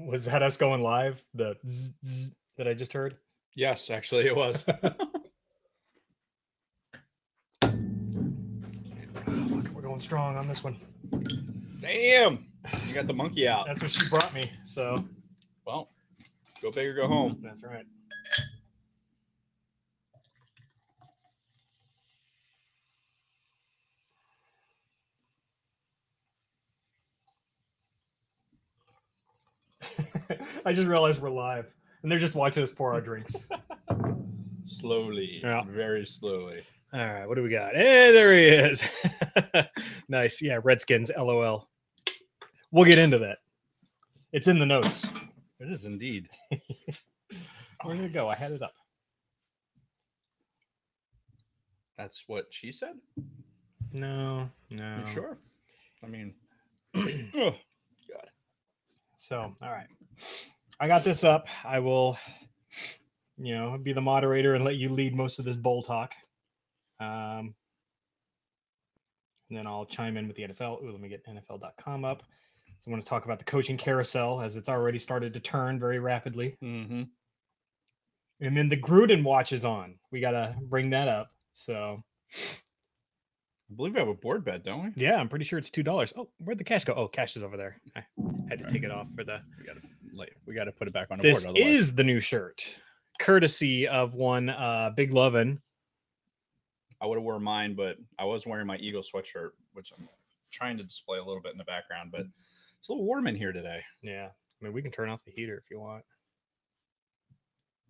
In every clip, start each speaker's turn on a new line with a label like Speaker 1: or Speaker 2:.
Speaker 1: Was that us going live? The zzz that I just heard?
Speaker 2: Yes, actually, it was.
Speaker 1: Oh, fuck, we're going strong on this one.
Speaker 2: Damn, you got the monkey out.
Speaker 1: That's what she brought me. So,
Speaker 2: Well, go big or go home.
Speaker 1: that's right. I just realized we're live, and they're just watching us pour our drinks.
Speaker 2: Slowly,
Speaker 1: Yeah.
Speaker 2: very slowly.
Speaker 1: All right, what do we got? Hey, there he is. Nice. Yeah, Redskins, LOL. We'll get into that. It's in the notes.
Speaker 2: It is indeed.
Speaker 1: Where did it go? I had it up.
Speaker 2: That's what she said?
Speaker 1: No.
Speaker 2: You sure? I mean, oh, God.
Speaker 1: So, all right. I got this up. I will, be the moderator and let you lead most of this bowl talk. And then I'll chime in with the NFL. Ooh, let me get NFL.com up. So I want to talk about the coaching carousel as it's already started to turn very rapidly.
Speaker 2: Mm-hmm.
Speaker 1: And then the Gruden watch is on. We got to bring that up. So,
Speaker 2: I believe we have a board bet, don't we?
Speaker 1: yeah, I'm pretty sure it's $2. Oh, where'd the cash go? Oh, cash is over there. I had to take it off for the.
Speaker 2: We got to put it back on the
Speaker 1: This
Speaker 2: board. Otherwise,
Speaker 1: is the new shirt, courtesy of one Big Lovin'.
Speaker 2: I would have worn mine, but I was wearing my Eagle sweatshirt, which I'm trying to display a little bit in the background. But it's a little warm in here today.
Speaker 1: Yeah, I mean we can turn off the heater if you want.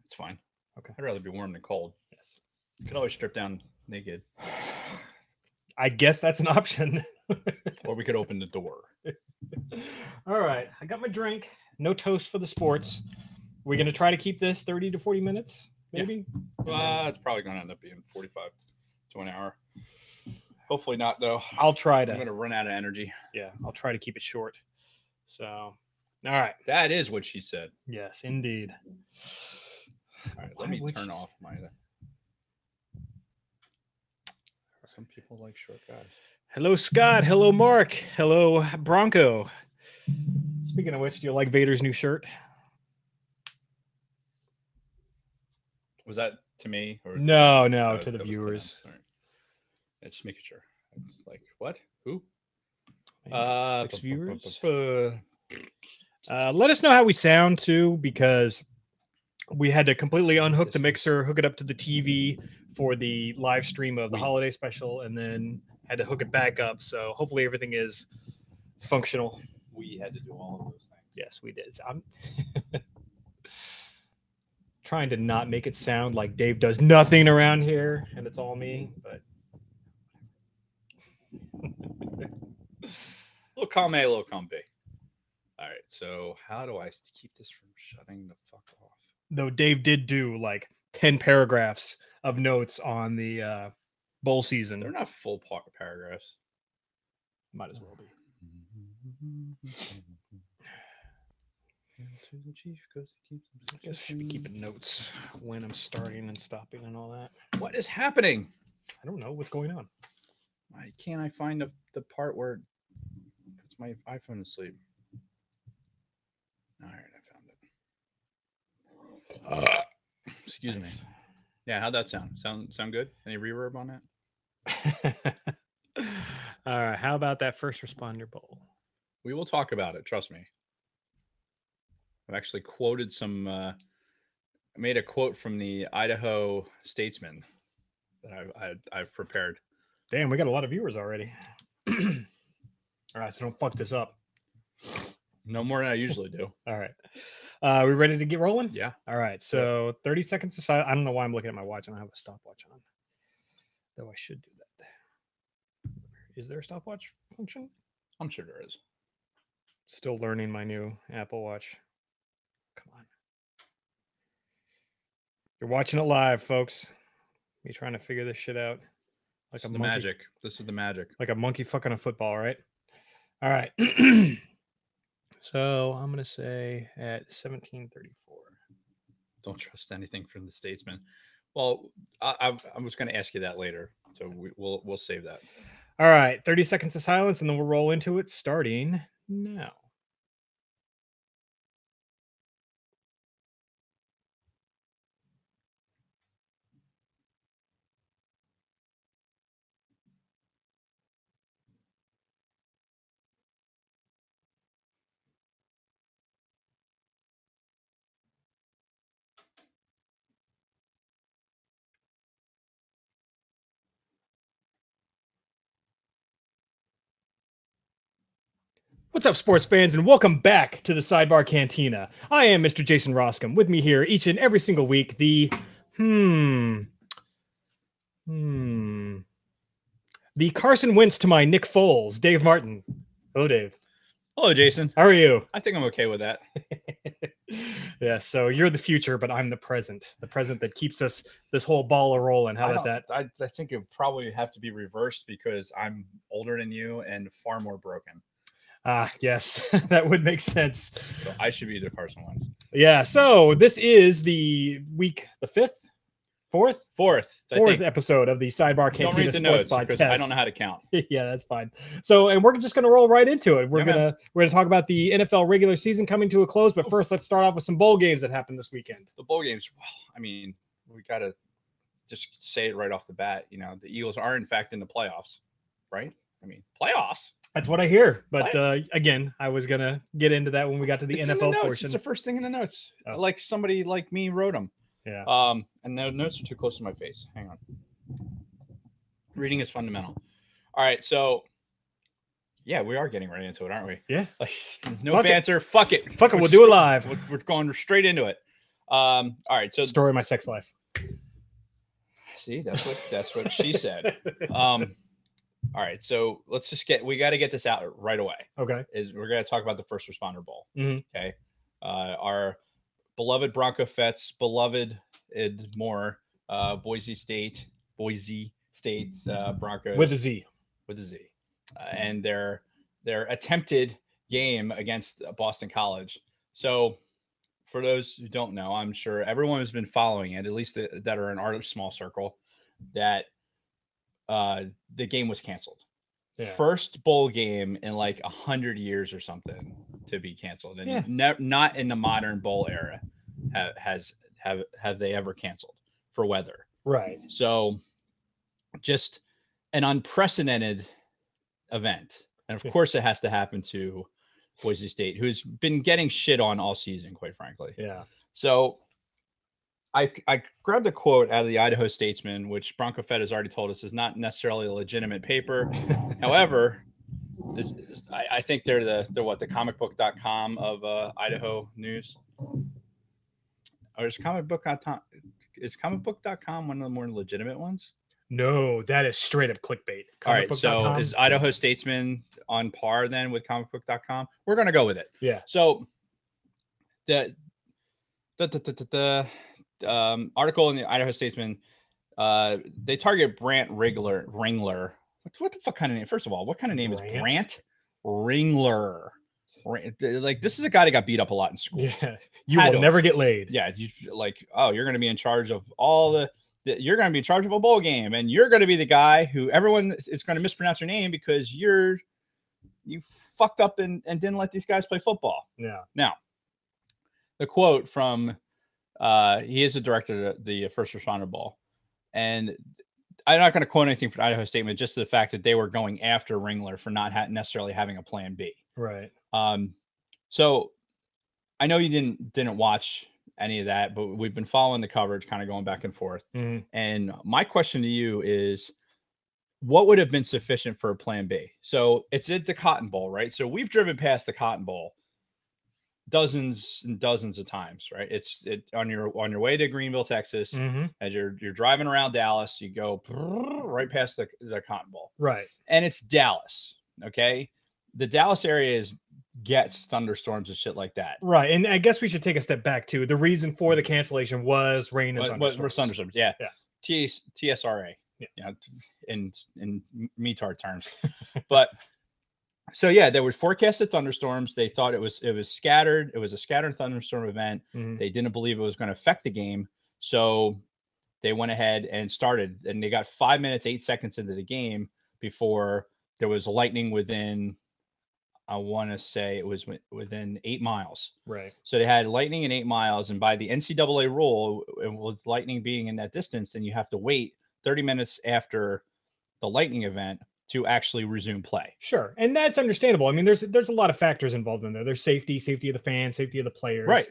Speaker 2: It's fine.
Speaker 1: Okay,
Speaker 2: I'd rather be warm than cold.
Speaker 1: Yes,
Speaker 2: you could always strip down naked.
Speaker 1: I guess that's an option.
Speaker 2: Or we could open the door.
Speaker 1: All right, I got my drink. No toast for the sports. We're gonna try to keep this 30 to 40 minutes, maybe.
Speaker 2: Yeah. It's probably gonna end up being 45 to an hour. Hopefully not, though.
Speaker 1: I'll try to.
Speaker 2: I'm gonna run out of energy.
Speaker 1: Yeah, I'll try to keep it short. So, all right.
Speaker 2: That is what she said.
Speaker 1: Yes, indeed.
Speaker 2: All right, let me turn off my. Some people like short guys.
Speaker 1: Hello, Scott. Hello, Mark. Hello, Bronco. Speaking of which, do you like Vader's new shirt?
Speaker 2: Was that to me or
Speaker 1: no, to the viewers?
Speaker 2: Right. Yeah, just making sure. It's like what? Who?
Speaker 1: 6 viewers. Let us know how we sound too, because we had to completely unhook the mixer, hook it up to the TV for the live stream of the holiday special, and then had to hook it back up. So hopefully everything is functional.
Speaker 2: We had to do all of those things.
Speaker 1: Yes, we did. So I'm trying to not make it sound like Dave does nothing around here and it's all me, but
Speaker 2: little column A, little column B. All right, so how do I keep this from shutting the fuck off?
Speaker 1: Though Dave did do like 10 paragraphs of notes on the bowl season.
Speaker 2: They're not full paragraphs.
Speaker 1: Might as well be. I guess I should be keeping notes when I'm starting and stopping and all that.
Speaker 2: What is happening?
Speaker 1: I don't know. What's going on?
Speaker 2: Why can't I find the part where it puts my iPhone to sleep? All right, I found it. Excuse me. Yeah, how'd that sound? Sound good? Any reverb on
Speaker 1: that? All right. How about that first responder bowl?
Speaker 2: We will talk about it. Trust me. I've actually quoted some. I made a quote from the Idaho Statesman that I've prepared.
Speaker 1: Damn, we got a lot of viewers already. All right, so don't fuck this up.
Speaker 2: No more than I usually do.
Speaker 1: All right. We ready to get rolling?
Speaker 2: Yeah.
Speaker 1: All right. So 30 seconds of silence. I don't know why I'm looking at my watch and I have a stopwatch on. Though I should do that. Is there a stopwatch function?
Speaker 2: I'm sure there is.
Speaker 1: Still learning my new Apple Watch. Come on. You're watching it live, folks. Me trying to figure this shit out.
Speaker 2: Like a monkey. Magic. This is the magic.
Speaker 1: Like a monkey fucking a football, right? All right. So I'm going to say at 1734.
Speaker 2: Don't trust anything from the Statesman. Well, I was going to ask you that later. So we'll save that.
Speaker 1: All right. 30 seconds of silence and then we'll roll into it starting now. What's up, sports fans, and welcome back to the Sidebar Cantina. I am Mr. Jason Roscom. With me here each and every single week, the the Carson Wentz to my Nick Foles, Dave Martin. Hello, Dave.
Speaker 2: Hello, Jason.
Speaker 1: How are you?
Speaker 2: I think I'm okay with that.
Speaker 1: Yeah, so you're the future, but I'm the present that keeps us this whole ball a rolling. How about that?
Speaker 2: I think it would probably have to be reversed because I'm older than you and far more broken.
Speaker 1: Ah, yes, that would make sense.
Speaker 2: So I should be the Carson Wentz.
Speaker 1: Yeah, so this is the week, the fourth episode of the Sidebar Cantina
Speaker 2: Don't read the
Speaker 1: Sports
Speaker 2: notes because
Speaker 1: Podcast.
Speaker 2: I don't know how to count.
Speaker 1: Yeah, that's fine. So, and we're just going to roll right into it. We're gonna talk about the NFL regular season coming to a close, but first, let's start off with some bowl games that happened this weekend.
Speaker 2: The bowl games. Well, I mean, we got to just say it right off the bat. You know, the Eagles are in fact in the playoffs, right? I mean, playoffs.
Speaker 1: That's what I hear. But again, I was gonna get into that when we got to the NFL portion.
Speaker 2: It's the first thing in the notes.
Speaker 1: Oh.
Speaker 2: Like somebody like me wrote them.
Speaker 1: Yeah.
Speaker 2: And the notes are too close to my face. Hang on. Reading is fundamental. All right, so yeah, we are getting right into it, aren't we?
Speaker 1: Yeah.
Speaker 2: Like no banter. Fuck it.
Speaker 1: Fuck it. We'll do it live.
Speaker 2: We're going straight into it. All right. So
Speaker 1: story of my sex life.
Speaker 2: See, that's what she said. All right, so we got to get this out right away.
Speaker 1: Okay.
Speaker 2: We're going to talk about the First Responder Bowl.
Speaker 1: Mm-hmm.
Speaker 2: Okay. Our beloved Bronco Fets, beloved Ed Moore, Boise State Broncos
Speaker 1: with a Z,
Speaker 2: and their attempted game against Boston College. So, for those who don't know, I'm sure everyone has been following it, at least that are in our small circle, that the game was canceled. Yeah. First bowl game in like 100 years or something to be canceled, and not in the modern bowl era have they ever canceled for weather.
Speaker 1: Right.
Speaker 2: So just an unprecedented event, and of course it has to happen to Boise State, who's been getting shit on all season, quite frankly.
Speaker 1: Yeah.
Speaker 2: So I grabbed a quote out of the Idaho Statesman, which Bronco Fed has already told us is not necessarily a legitimate paper. However, I think they're the comicbook.com of Idaho news. Or is comicbook.com one of the more legitimate ones?
Speaker 1: No, that is straight up clickbait.
Speaker 2: All right, so is Idaho Statesman on par then with comicbook.com? We're going to go with it.
Speaker 1: Yeah.
Speaker 2: So the article in the Idaho Statesman, they target Brant Ringler. What the fuck kind of name? First of all, what kind of name is Brant Ringler? Like, this is a guy that got beat up a lot in school.
Speaker 1: Yeah, you will never get laid.
Speaker 2: Yeah, you're going to be in charge of you're going to be in charge of a bowl game, and you're going to be the guy who everyone is going to mispronounce your name because you fucked up and didn't let these guys play football.
Speaker 1: Yeah.
Speaker 2: Now, the quote from he is the director of the First Responder Bowl, and I'm not going to quote anything from Idaho Statement, just the fact that they were going after Ringler for not necessarily having a plan B.
Speaker 1: Right.
Speaker 2: So I know you didn't watch any of that, but we've been following the coverage, kind of going back and forth.
Speaker 1: Mm-hmm.
Speaker 2: And my question to you is, what would have been sufficient for a plan B? So it's at the Cotton Bowl, right? So we've driven past the Cotton Bowl dozens and dozens of times, right? It's on your way to Greenville, Texas.
Speaker 1: Mm-hmm.
Speaker 2: As you're driving around Dallas, you go right past the Cotton Bowl,
Speaker 1: right?
Speaker 2: And it's Dallas. Okay, the Dallas area gets thunderstorms and shit like that,
Speaker 1: right? And I guess we should take a step back too. The reason for the cancellation was rain and thunderstorms.
Speaker 2: Yeah. TSRA.
Speaker 1: Yeah.
Speaker 2: In METAR terms, but. So yeah, there were forecasted thunderstorms. They thought it was scattered. It was a scattered thunderstorm event.
Speaker 1: Mm-hmm.
Speaker 2: They didn't believe it was going to affect the game. So they went ahead and started, and they got 5 minutes, 8 seconds into the game before there was lightning within, I want to say it was within 8 miles.
Speaker 1: Right.
Speaker 2: So they had lightning in 8 miles. And by the NCAA rule, with lightning being in that distance, then you have to wait 30 minutes after the lightning event to actually resume play.
Speaker 1: Sure. And that's understandable. I mean, there's a lot of factors involved in there. There's safety of the fans, safety of the players,
Speaker 2: right?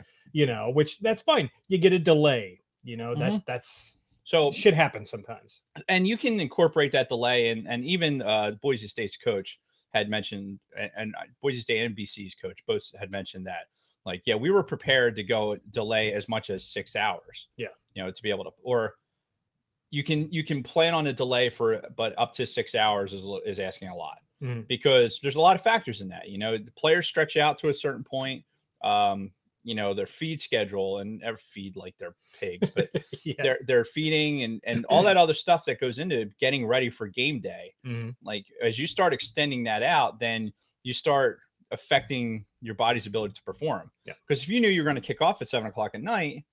Speaker 1: Which that's fine. You get a delay, that's so shit happens sometimes.
Speaker 2: And you can incorporate that delay. And even Boise State's coach had mentioned, and Boise State and BC's coach both had mentioned that, like, yeah, we were prepared to go delay as much as 6 hours.
Speaker 1: Yeah.
Speaker 2: To be able to, or you can plan on a delay but up to 6 hours is asking a lot, because there's a lot of factors in that. The players stretch out to a certain point. Their feed schedule, and ever feed like they're pigs, but
Speaker 1: yeah.
Speaker 2: they're feeding and all that other stuff that goes into getting ready for game day. Like, as you start extending that out, then you start affecting your body's ability to perform.
Speaker 1: Yeah.
Speaker 2: Because if you knew you were going to kick off at 7 o'clock at night,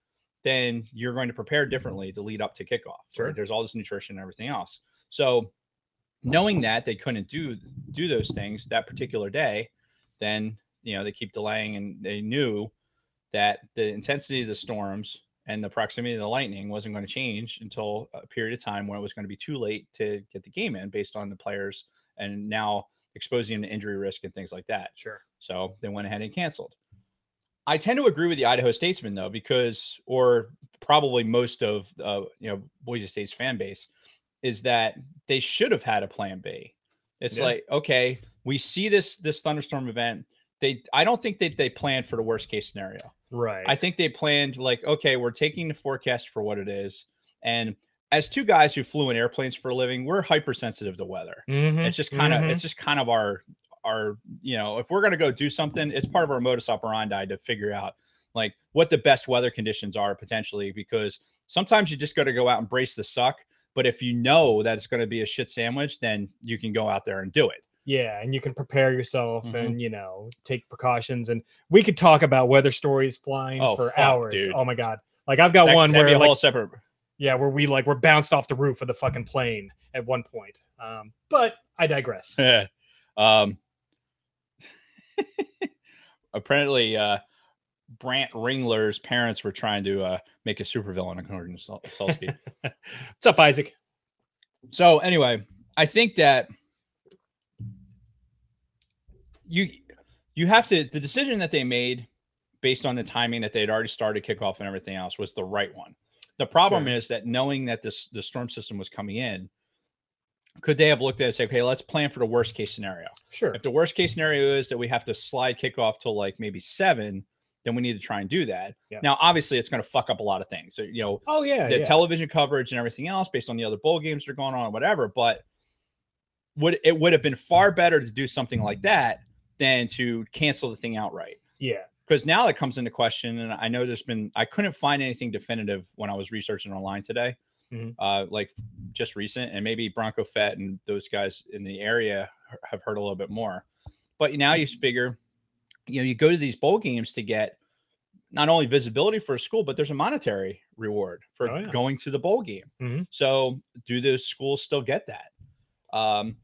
Speaker 2: then you're going to prepare differently to lead up to kickoff.
Speaker 1: Sure.
Speaker 2: Right? There's all this nutrition and everything else. So knowing that they couldn't do those things that particular day, then they keep delaying, and they knew that the intensity of the storms and the proximity of the lightning wasn't going to change until a period of time when it was going to be too late to get the game in, based on the players and now exposing them to injury risk and things like that.
Speaker 1: Sure.
Speaker 2: So they went ahead and canceled. I tend to agree with the Idaho Statesman, though, because, or probably most of Boise State's fan base, is that they should have had a plan B. It's like, okay, we see this thunderstorm event. I don't think that they planned for the worst case scenario.
Speaker 1: Right.
Speaker 2: I think they planned like, okay, we're taking the forecast for what it is. And as two guys who flew in airplanes for a living, we're hypersensitive to weather. It's just kind of our, if we're going to go do something, it's part of our modus operandi to figure out like what the best weather conditions are potentially, because sometimes you just got to go out and brace the suck. But if you know that it's going to be a shit sandwich, then you can go out there and do it.
Speaker 1: Yeah, and you can prepare yourself and, take precautions. And we could talk about weather stories flying for hours.
Speaker 2: Dude.
Speaker 1: Oh, my God. Like, I've got one where,
Speaker 2: a whole separate...
Speaker 1: Yeah, where we're bounced off the roof of the fucking plane at one point. But I digress.
Speaker 2: Yeah. Apparently, Brant Ringler's parents were trying to make a supervillain, according to Solsky.
Speaker 1: What's up, Isaac?
Speaker 2: So, anyway, I think that you have to, the decision that they made based on the timing that they'd already started kickoff and everything else was the right one. The problem is that knowing that the storm system was coming in, could they have looked at it and say, okay, let's plan for the worst case scenario?
Speaker 1: Sure.
Speaker 2: If the worst case scenario is that we have to slide kickoff till like maybe 7, then we need to try and do that.
Speaker 1: Yeah.
Speaker 2: Now, obviously, it's going to fuck up a lot of things. So, the television coverage and everything else based on the other bowl games that are going on, or whatever. But it would have been far better to do something like that than to cancel the thing outright.
Speaker 1: Yeah.
Speaker 2: Because now that comes into question, and I know I couldn't find anything definitive when I was researching online today, like just recent, and maybe Bronco Fett and those guys in the area have heard a little bit more. But now you figure, you go to these bowl games to get not only visibility for a school, but there's a monetary reward for going to the bowl game. So do those schools still get that?
Speaker 1: I'm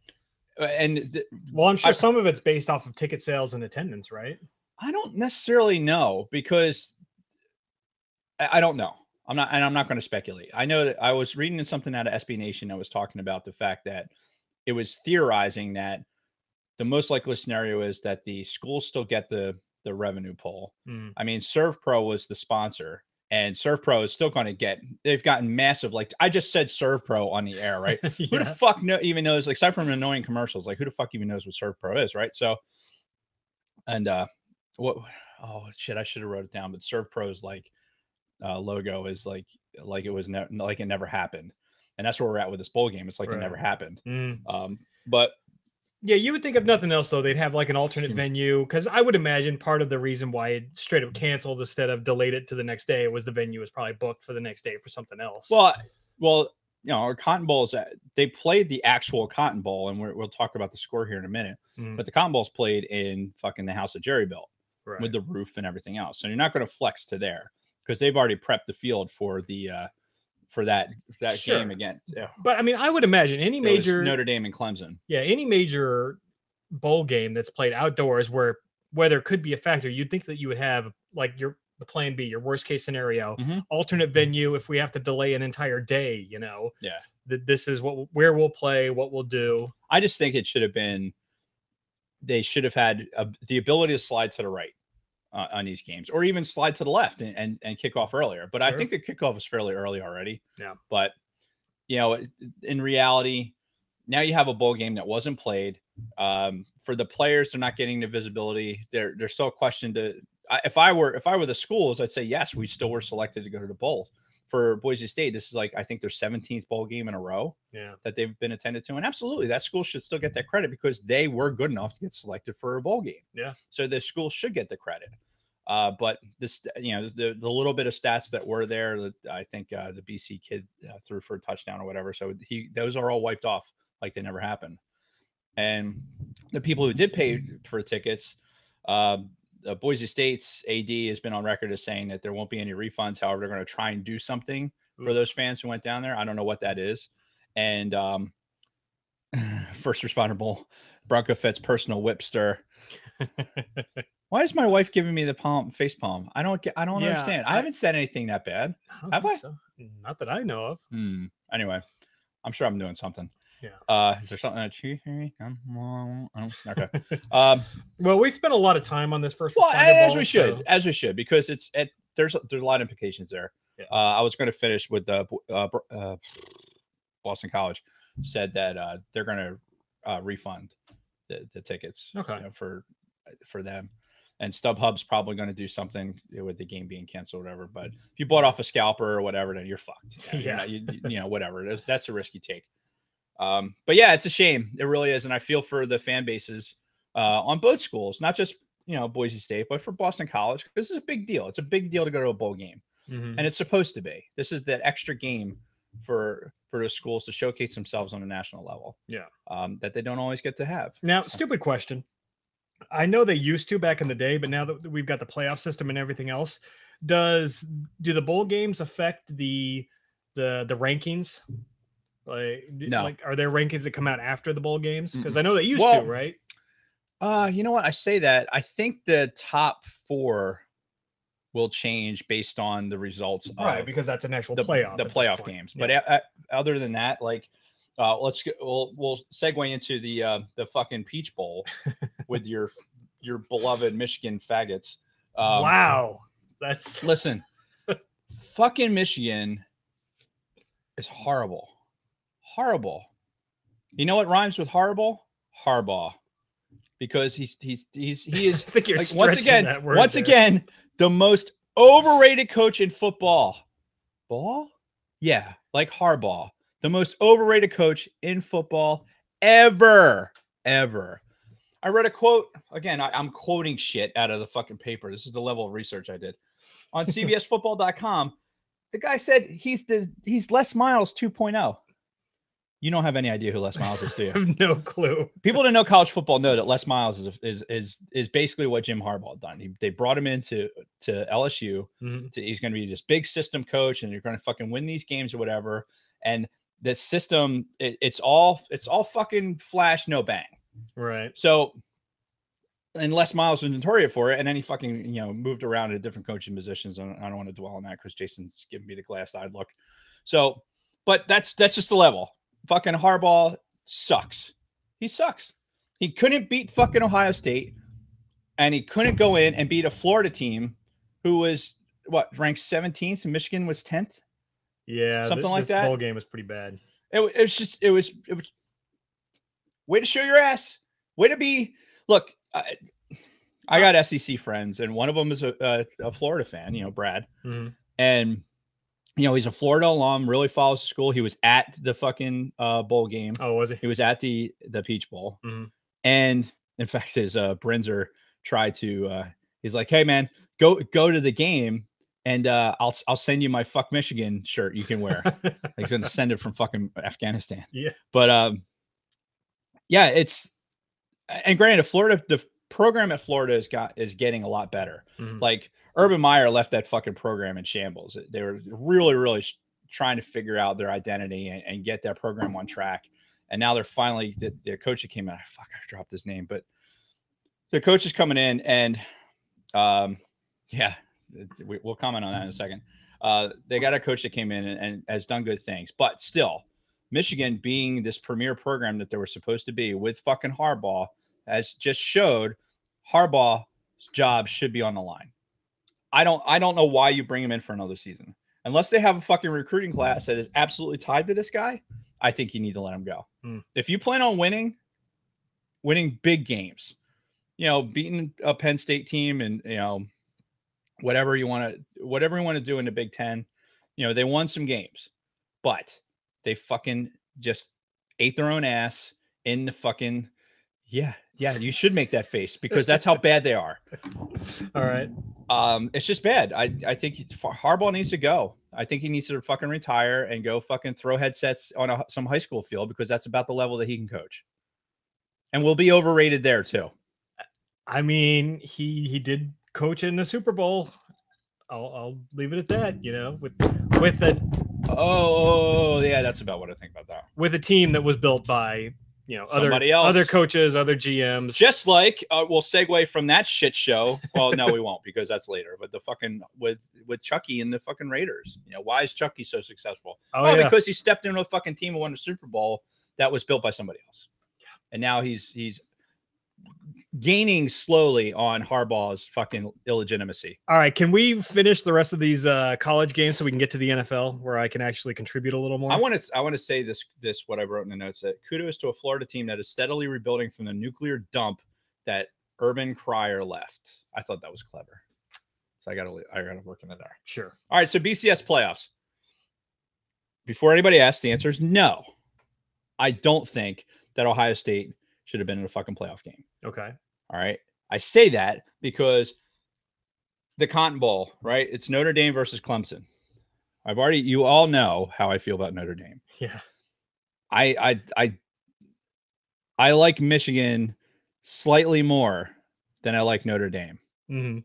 Speaker 1: sure some of it's based off of ticket sales and attendance, right?
Speaker 2: I don't necessarily know, because I don't know. I'm not going to speculate. I know that I was reading something out of SB Nation that was talking about the fact that it was theorizing that the most likely scenario is that the schools still get the revenue pull. I mean, ServPro was the sponsor, and ServPro is still going to they've gotten massive, like I just said ServPro on the air, right? Who the fuck even knows, like, aside from annoying commercials, like who the fuck even knows what ServPro is, right? So, and I should have wrote it down, but ServPro's like logo is like it was like it never happened, and that's where we're at with this bowl game. It's like it never happened. But
Speaker 1: yeah, you would think of nothing else though, they'd have like an alternate venue, because I would imagine part of the reason why it straight up canceled instead of delayed it to the next day was the venue was probably booked for the next day for something else.
Speaker 2: Well, our Cotton Bowl they played the actual Cotton Bowl, and we'll talk about the score here in a minute. But the Cotton Bowl's played in fucking the house that Jerry built with the roof and everything else. So you're not going to flex to there, because they've already prepped the field for that game again.
Speaker 1: But I mean, I would imagine any major
Speaker 2: Notre Dame and Clemson.
Speaker 1: Yeah, any major bowl game that's played outdoors where weather could be a factor, you'd think that you would have like the plan B, your worst case scenario, alternate venue if we have to delay an entire day. This is where we'll play, what we'll do.
Speaker 2: I just think it should have been. They should have had the ability to slide to the right on these games, or even slide to the left and kick off earlier. But I think the kickoff was fairly early already.
Speaker 1: Yeah.
Speaker 2: But in reality, now you have a bowl game that wasn't played. For the players, they're not getting the visibility. They're still a question to. If I were the schools, I'd say yes, we still were selected to go to the bowl. For Boise State, this is like I think their 17th bowl game in a row that they've been attended to, and absolutely that school should still get that credit because they were good enough to get selected for a bowl game.
Speaker 1: Yeah,
Speaker 2: so the school should get the credit. But this, the little bit of stats that were there, I think the BC kid threw for a touchdown or whatever. So those are all wiped off like they never happened. And the people who did pay for tickets, Boise State's AD has been on record as saying that there won't be any refunds. However, they're going to try and do something for those fans who went down there. I don't know what that is. And first responder bowl, Bronco Fett's personal whipster. Why is my wife giving me the face palm? I don't understand. I haven't said anything that bad. Have I?
Speaker 1: So. Not that I know of.
Speaker 2: Anyway, I'm sure I'm doing something.
Speaker 1: Yeah.
Speaker 2: Is there something that you hear? Okay.
Speaker 1: Well, we spent a lot of time on this first.
Speaker 2: Well, as we should, because there's a lot of implications there.
Speaker 1: Yeah.
Speaker 2: I was going to finish with Boston College said that they're going to refund the tickets for them. And StubHub's probably going to do something with the game being canceled or whatever. But if you bought off a scalper or whatever, then you're fucked. Whatever. That's a risk you take. But yeah, it's a shame. It really is. And I feel for the fan bases on both schools, not just, Boise State, but for Boston College. This is a big deal. It's a big deal to go to a bowl game. Mm-hmm. And it's supposed to be. This is that extra game for the schools to showcase themselves on a national level. Yeah. That they don't always get to have.
Speaker 1: Now, stupid question. I know they used to back in the day, but now that we've got the playoff system and everything else, do the bowl games affect the rankings?
Speaker 2: No.
Speaker 1: Like, are there rankings that come out after the bowl games? Because I know they used to, right?
Speaker 2: You know what? I say that. I think the top 4 will change based on the results.
Speaker 1: Right, because that's an actual playoff.
Speaker 2: The playoff games. Yeah. But other than that, like, we'll segue into the fucking Peach Bowl with your beloved Michigan faggots.
Speaker 1: Wow,
Speaker 2: listen, fucking Michigan is horrible. You know what rhymes with horrible? Harbaugh, because he is
Speaker 1: I think you're
Speaker 2: like, once again the most overrated coach in football. Yeah, like Harbaugh. The most overrated coach in football ever. I read a quote. Again, I'm quoting shit out of the fucking paper. This is the level of research I did. On CBSFootball.com, the guy said he's Les Miles 2.0. You don't have any idea who Les Miles is, do you?
Speaker 1: I have no clue.
Speaker 2: People that know college football know that Les Miles is basically what Jim Harbaugh done. They brought him into LSU. Mm-hmm. He's going to be this big system coach, and you're going to fucking win these games or whatever. And the system, it's all fucking flash, no bang.
Speaker 1: Right.
Speaker 2: So, and Les Miles was notorious for it, and then he fucking moved around to different coaching positions. And I don't want to dwell on that because Jason's giving me the glass-eyed look. So, but that's just the level. Fucking Harbaugh sucks. He sucks. He couldn't beat fucking Ohio State, and he couldn't go in and beat a Florida team who was ranked 17th, and Michigan was 10th.
Speaker 1: Yeah,
Speaker 2: something like that.
Speaker 1: The bowl game was pretty bad.
Speaker 2: It was way to show your ass. Way to be. Look, I got SEC friends, and one of them is a Florida fan. Brad, mm-hmm. And he's a Florida alum. Really follows the school. He was at the fucking bowl game.
Speaker 1: Oh, was he?
Speaker 2: He was at the Peach Bowl,
Speaker 1: mm-hmm.
Speaker 2: And in fact, his Brinzer tried to. He's like, "Hey, man, go to the game." And I'll send you my fuck Michigan shirt you can wear. He's gonna send it from fucking Afghanistan.
Speaker 1: Yeah.
Speaker 2: But yeah, and granted, Florida, the program at Florida is getting a lot better. Mm-hmm. Like Urban Meyer left that fucking program in shambles. They were really, really trying to figure out their identity and get that program on track. And now they're finally their coach that came in. I dropped his name, but the coach is coming in, and yeah. We'll comment on that in a second. They got a coach that came in and has done good things, but still, Michigan being this premier program that they were supposed to be with fucking Harbaugh has just showed Harbaugh's job should be on the line. I don't know why you bring him in for another season unless they have a fucking recruiting class that is absolutely tied to this guy. I think you need to let him go. If you plan on winning, winning big games. Beating a Penn State team, and whatever you want to do in the Big Ten. They won some games, but they fucking just ate their own ass in the fucking. Yeah, you should make that face because that's how bad they are.
Speaker 1: All right.
Speaker 2: It's just bad. I think Harbaugh needs to go. I think he needs to fucking retire and go fucking throw headsets on some high school field because that's about the level that he can coach. And we'll be overrated there too.
Speaker 1: I mean, he did coach in the Super Bowl. I'll leave it at that. With the
Speaker 2: yeah, that's about what I think about that.
Speaker 1: With a team that was built by
Speaker 2: somebody else,
Speaker 1: other coaches, other GMs.
Speaker 2: Just like we'll segue from that shit show. Well, no, we won't because that's later. But the fucking with Chucky and the fucking Raiders. Why is Chucky so successful?
Speaker 1: Yeah.
Speaker 2: Because he stepped into a fucking team and won a Super Bowl that was built by somebody else. Yeah. And now he's gaining slowly on Harbaugh's fucking illegitimacy.
Speaker 1: All right, can we finish the rest of these college games so we can get to the NFL where I can actually contribute a little more?
Speaker 2: I want to say this what I wrote in the notes, that kudos to a Florida team that is steadily rebuilding from the nuclear dump that Urban Cryer left. I thought that was clever. So I gotta work in there.
Speaker 1: Sure.
Speaker 2: All right, so BCS playoffs. Before anybody asks, the answer is no. I don't think that Ohio State should have been in a fucking playoff game.
Speaker 1: Okay.
Speaker 2: All right. I say that because the Cotton Bowl, right? It's Notre Dame versus Clemson. You all know how I feel about Notre Dame.
Speaker 1: Yeah.
Speaker 2: I like Michigan slightly more than I like Notre Dame.
Speaker 1: Mm-hmm.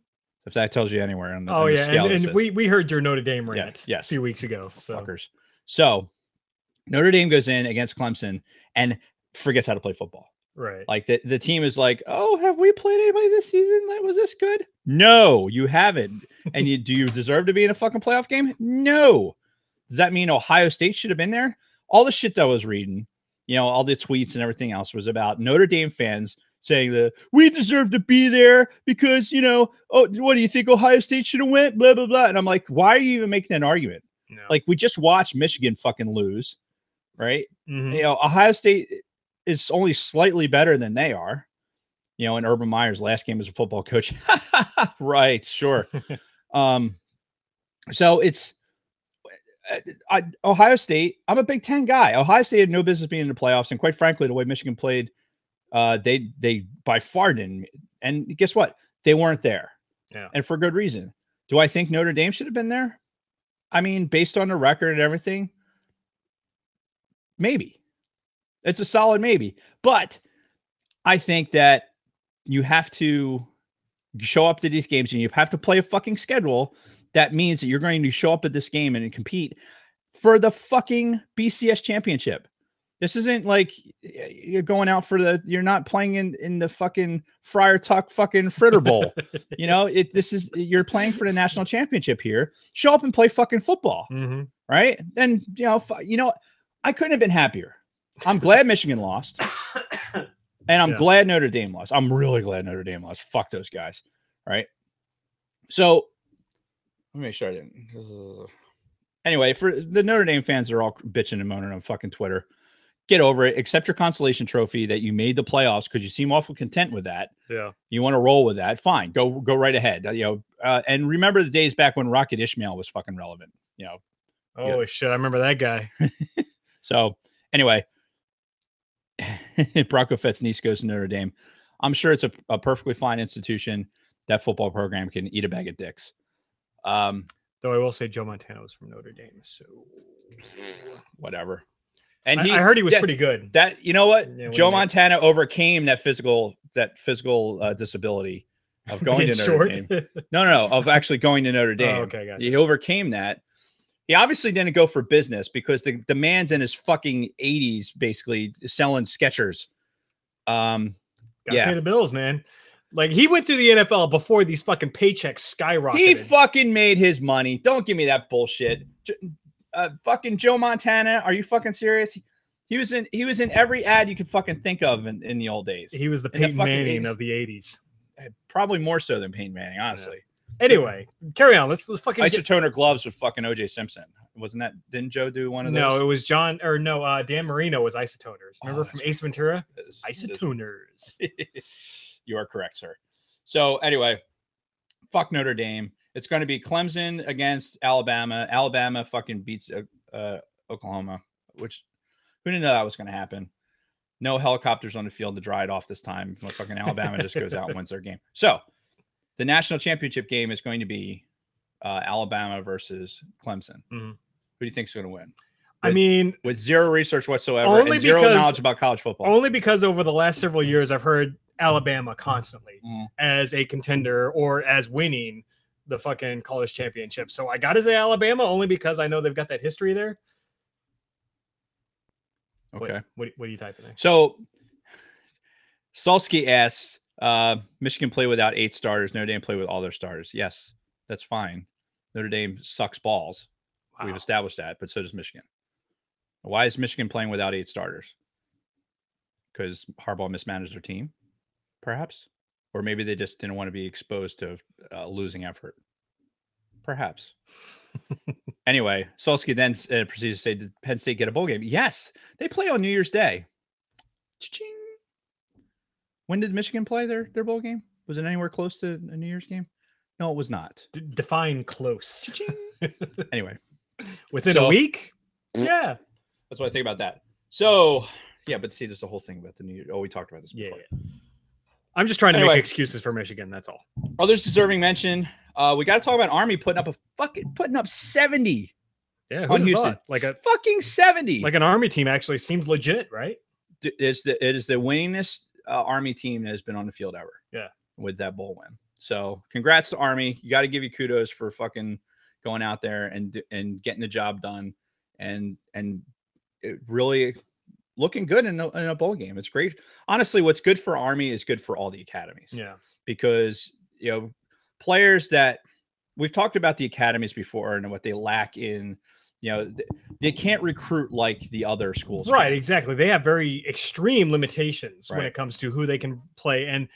Speaker 2: If that tells you anywhere on the the scale.
Speaker 1: And we heard your Notre Dame rant
Speaker 2: a
Speaker 1: few weeks ago. So.
Speaker 2: Fuckers. So Notre Dame goes in against Clemson and forgets how to play football.
Speaker 1: Right.
Speaker 2: Like the team is like, oh, have we played anybody this season that was this good? No, you haven't. And do you deserve to be in a fucking playoff game? No. Does that mean Ohio State should have been there? All the shit that I was reading, all the tweets and everything else was about Notre Dame fans saying that we deserve to be there because, what do you think Ohio State should have went? Blah, blah, blah. And I'm like, why are you even making an argument?
Speaker 1: No.
Speaker 2: Like, we just watched Michigan fucking lose, right?
Speaker 1: Mm-hmm.
Speaker 2: Ohio State is only slightly better than they are, and Urban Meyer's last game as a football coach. Right. Sure. So it's Ohio State. I'm a Big Ten guy. Ohio State had no business being in the playoffs. And quite frankly, the way Michigan played, they by far didn't. And guess what? They weren't there.
Speaker 1: Yeah.
Speaker 2: And for good reason. Do I think Notre Dame should have been there? I mean, based on the record and everything, maybe. It's a solid maybe. But I think that you have to show up to these games and you have to play a fucking schedule. That means that you're going to show up at this game and compete for the fucking BCS championship. This isn't like you're going out you're not playing in the fucking Friar Tuck fucking Fritter Bowl. You're playing for the national championship here. Show up and play fucking football.
Speaker 1: Mm-hmm.
Speaker 2: Right. And, I couldn't have been happier. I'm glad Michigan lost. And I'm glad Notre Dame lost. I'm really glad Notre Dame lost. Fuck those guys. Right. So let me make sure I didn't. Anyway, for the Notre Dame fans that are all bitching and moaning on fucking Twitter, get over it. Accept your consolation trophy that you made the playoffs because you seem awful content with that.
Speaker 1: Yeah.
Speaker 2: You want to roll with that. Fine. Go right ahead. And remember the days back when Rocket Ishmael was fucking relevant.
Speaker 1: Holy shit. I remember that guy.
Speaker 2: So anyway, Bronco Fett's niece goes to Notre Dame. I'm sure it's a perfectly fine institution. That football program can eat a bag of dicks.
Speaker 1: Though I will say Joe Montana was from Notre Dame, so
Speaker 2: whatever. And
Speaker 1: I heard he was pretty good.
Speaker 2: That Joe Montana overcame that physical disability of going to Notre Dame. No, of actually going to Notre Dame.
Speaker 1: Oh, okay, gotcha.
Speaker 2: He overcame that. He obviously didn't go for business because the man's in his fucking 80s, basically selling Skechers.
Speaker 1: Gotta pay the bills, man. Like, he went through the NFL before these fucking paychecks skyrocketed.
Speaker 2: He fucking made his money. Don't give me that bullshit. Fucking Joe Montana. Are you fucking serious? He was in every ad you could fucking think of in the old days.
Speaker 1: He was the Peyton Manning 80s. Of the 80s.
Speaker 2: Probably more so than Peyton Manning, honestly.
Speaker 1: Yeah. Anyway, carry on. Let's fucking
Speaker 2: isotoner gloves with fucking OJ Simpson. Wasn't that? Didn't Joe do one of those?
Speaker 1: No, it was John or no, Dan Marino was Isotoners. Remember from
Speaker 2: that's
Speaker 1: Ace Ventura?
Speaker 2: It is.
Speaker 1: Isotoners.
Speaker 2: You are correct, sir. So anyway, fuck Notre Dame. It's going to be Clemson against Alabama. Alabama fucking beats Oklahoma, which who didn't know that was going to happen. No helicopters on the field to dry it off this time. Fucking Alabama just goes out and wins their game. So the national championship game is going to be Alabama versus Clemson.
Speaker 1: Mm-hmm.
Speaker 2: Who do you think is going to win?
Speaker 1: I mean,
Speaker 2: with zero research whatsoever and zero knowledge about college football.
Speaker 1: Only because over the last several years, I've heard Alabama constantly as a contender or as winning the fucking college championship. So I got to say Alabama only because I know they've got that history there.
Speaker 2: Okay.
Speaker 1: What are you typing there?
Speaker 2: So Salsky asks, Michigan play without 8 starters. Notre Dame play with all their starters. Yes, that's fine. Notre Dame sucks balls. Wow. We've established that, but so does Michigan. Why is Michigan playing without 8 starters? Because Harbaugh mismanaged their team, perhaps? Or maybe they just didn't want to be exposed to a losing effort. Perhaps. Anyway, Solsky then proceeds to say, did Penn State get a bowl game? Yes. They play on New Year's Day. Cha-ching. When did Michigan play their bowl game? Was it anywhere close to a New Year's game? No, it was not.
Speaker 1: Define close.
Speaker 2: Anyway.
Speaker 1: Within a week? Yeah.
Speaker 2: That's what I think about that. So, yeah, but see, there's the whole thing about the New Year. Oh, we talked about this before.
Speaker 1: Yeah. I'm just trying to make excuses for Michigan. That's all.
Speaker 2: Others deserving mention. We got to talk about Army putting up 70.
Speaker 1: Yeah,
Speaker 2: on Houston.
Speaker 1: Thought? Like a
Speaker 2: fucking 70.
Speaker 1: Like an Army team actually seems legit, right?
Speaker 2: It is the winningest Army team that has been on the field ever.
Speaker 1: Yeah,
Speaker 2: with that bowl win. So, congrats to Army. You got to give you kudos for fucking going out there and getting the job done, and it really looking good in a bowl game. It's great. Honestly, what's good for Army is good for all the academies.
Speaker 1: Yeah.
Speaker 2: Because, players that we've talked about the academies before and what they lack in, they can't recruit like the other schools.
Speaker 1: Right. Exactly. They have very extreme limitations when it comes to who they can play. And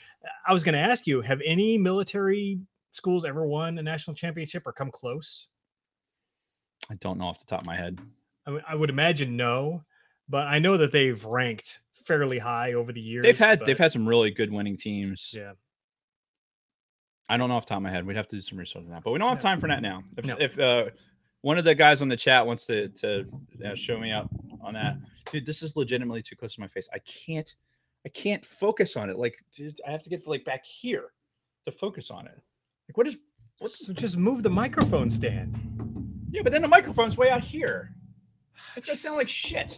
Speaker 1: I was going to ask you, have any military schools ever won a national championship or come close?
Speaker 2: I don't know off the top of my head.
Speaker 1: I would imagine no. But I know that they've ranked fairly high over the years.
Speaker 2: They've had some really good winning teams.
Speaker 1: Yeah.
Speaker 2: I don't know off the top of my head. We'd have to do some research on that, but we don't have time for that now. If one of the guys on the chat wants to show me up on that, dude, this is legitimately too close to my face. I can't focus on it. Like, dude, I have to get back here to focus on it. Like,
Speaker 1: so just move the microphone stand.
Speaker 2: Yeah, but then the microphone's way out here. It's gonna sound like shit.